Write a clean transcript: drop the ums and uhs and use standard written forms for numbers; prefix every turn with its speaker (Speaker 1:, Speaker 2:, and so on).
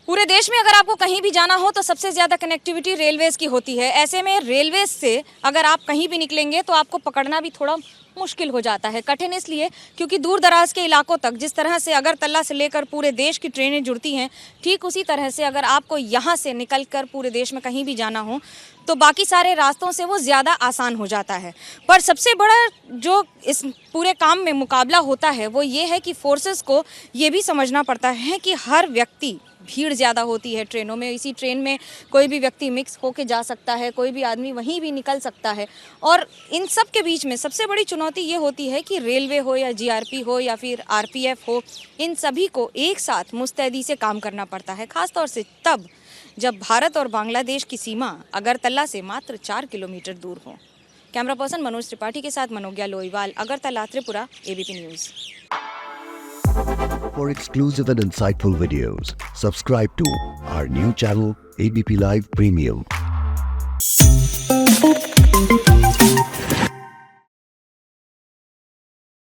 Speaker 1: पूरे देश में अगर आपको कहीं भी जाना हो तो सबसे ज़्यादा कनेक्टिविटी रेलवेज़ की होती है। ऐसे में रेलवेज़ से अगर आप कहीं भी निकलेंगे तो आपको पकड़ना भी थोड़ा मुश्किल हो जाता है। कठिन इसलिए क्योंकि दूर दराज के इलाकों तक जिस तरह से अगरतला से लेकर पूरे देश की ट्रेनें जुड़ती हैं, ठीक उसी तरह से अगर आपको यहाँ से निकल कर पूरे देश में कहीं भी जाना हो तो बाकी सारे रास्तों से वो ज़्यादा आसान हो जाता है। पर सबसे बड़ा जो इस पूरे काम में मुकाबला होता है वो ये है कि फोर्सेस को ये भी समझना पड़ता है कि हर व्यक्ति, भीड़ ज़्यादा होती है ट्रेनों में, इसी ट्रेन में कोई भी व्यक्ति मिक्स होके जा सकता है, कोई भी आदमी वहीं भी निकल सकता है। और इन सब के बीच में सबसे बड़ी चुनौती ये होती है कि रेलवे हो या जीआरपी हो या फिर आरपीएफ हो, इन सभी को एक साथ मुस्तैदी से काम करना पड़ता है, खासतौर से तब जब भारत और बांग्लादेश की सीमा अगरतला से मात्र 4 किलोमीटर दूर हो। कैमरा पर्सन मनोज त्रिपाठी के साथ Manogya Loiwal, Agartala, Tripura, ABP news.
Speaker 2: For exclusive and insightful videos, subscribe to our new channel ABP Live Premium.